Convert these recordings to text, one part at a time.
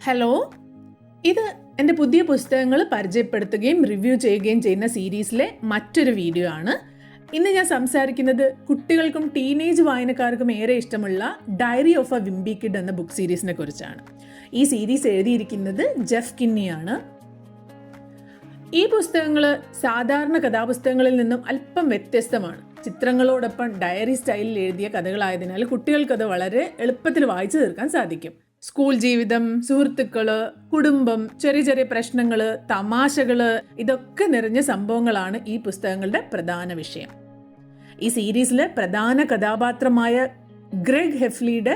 Hello, ഇത് എൻ്റെ പുതിയ പുസ്തകങ്ങൾ പരിചയപ്പെടുത്തുകയും റിവ്യൂ ചെയ്യുകയും ചെയ്യുന്ന സീരീസിലെ മറ്റൊരു വീഡിയോ ആണ്. ഇന്ന് ഞാൻ സംസാരിക്കുന്നത് കുട്ടികൾക്കും ടീനേജ് വായനക്കാർക്കും ഏറെ ഇഷ്ടമുള്ള diary of a wimpy kid എന്ന ബുക്ക് സീരീസിനെ കുറിച്ചാണ്. ഈ സീരീസ് എഴുതിയിരിക്കുന്നത് ജെഫ് കിന്നിയാണ്. ഈ പുസ്തകങ്ങൾ സാധാരണ കഥാപുസ്തകങ്ങളിൽ നിന്നും അല്പം വ്യത്യസ്തമാണ്. ചിത്രങ്ങളോടൊപ്പം ഡയറി സ്റ്റൈലിൽ എഴുതിയ കഥകളായതിനാൽ കുട്ടികൾക്കത് വളരെ എളുപ്പത്തിൽ വായിച്ചു തീർക്കാൻ സാധിക്കും. സ്കൂൾ ജീവിതം, സുഹൃത്തുക്കള്, കുടുംബം, ചെറിയ ചെറിയ പ്രശ്നങ്ങള്, തമാശകള്, ഇതൊക്കെ നിറഞ്ഞ സംഭവങ്ങളാണ് ഈ പുസ്തകങ്ങളുടെ പ്രധാന വിഷയം. ഈ സീരീസിലെ പ്രധാന കഥാപാത്രമായ ഗ്രെഗ് ഹെഫ്ലിയുടെ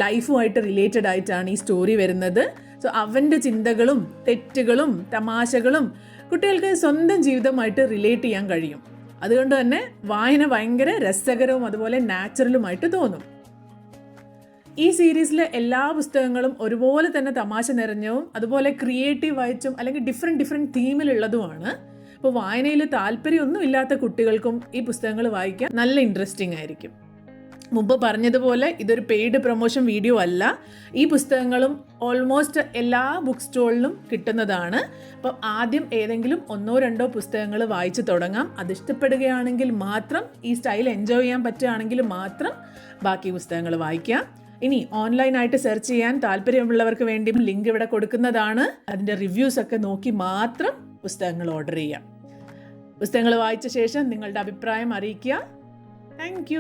ലൈഫുമായിട്ട് റിലേറ്റഡ് ആയിട്ടാണ് ഈ സ്റ്റോറി വരുന്നത്. സോ അവൻ്റെ ചിന്തകളും തെറ്റുകളും തമാശകളും കുട്ടികൾക്ക് സ്വന്തം ജീവിതമായിട്ട് റിലേറ്റ് ചെയ്യാൻ കഴിയും. അതുകൊണ്ട് തന്നെ വായന ഭയങ്കര രസകരവും അതുപോലെ നാച്ചുറലുമായിട്ട് തോന്നും. ഈ സീരീസിലെ എല്ലാ പുസ്തകങ്ങളും ഒരുപോലെ തന്നെ തമാശ നിറഞ്ഞവും അതുപോലെ ക്രിയേറ്റീവ് ആയിട്ടും അല്ലെങ്കിൽ ഡിഫറെൻറ്റ് തീമിലുള്ളതുമാണ്. അപ്പോൾ വായനയിൽ താല്പര്യമൊന്നും ഇല്ലാത്ത കുട്ടികൾക്കും ഈ പുസ്തകങ്ങൾ വായിക്കാൻ നല്ല ഇൻട്രസ്റ്റിംഗ് ആയിരിക്കും. മുമ്പ് പറഞ്ഞതുപോലെ ഇതൊരു പെയ്ഡ് പ്രൊമോഷൻ വീഡിയോ അല്ല. ഈ പുസ്തകങ്ങളും ഓൾമോസ്റ്റ് എല്ലാ ബുക്ക് സ്റ്റോളിലും കിട്ടുന്നതാണ്. അപ്പോൾ ആദ്യം ഏതെങ്കിലും 1-2 പുസ്തകങ്ങൾ വായിച്ചു തുടങ്ങാം. അത് ഇഷ്ടപ്പെടുകയാണെങ്കിൽ മാത്രം, ഈ സ്റ്റൈൽ എൻജോയ് ചെയ്യാൻ പറ്റുകയാണെങ്കിൽ മാത്രം ബാക്കി പുസ്തകങ്ങൾ വായിക്കാം. ഇനി ഓൺലൈനായിട്ട് സെർച്ച് ചെയ്യാൻ താല്പര്യമുള്ളവർക്ക് വേണ്ടി ലിങ്ക് ഇവിടെ കൊടുക്കുന്നതാണ്. അതിൻ്റെ റിവ്യൂസ് ഒക്കെ നോക്കി മാത്രം പുസ്തകങ്ങൾ ഓർഡർ ചെയ്യാം. പുസ്തകങ്ങൾ വായിച്ച ശേഷം നിങ്ങളുടെ അഭിപ്രായം അറിയിക്കുക. താങ്ക്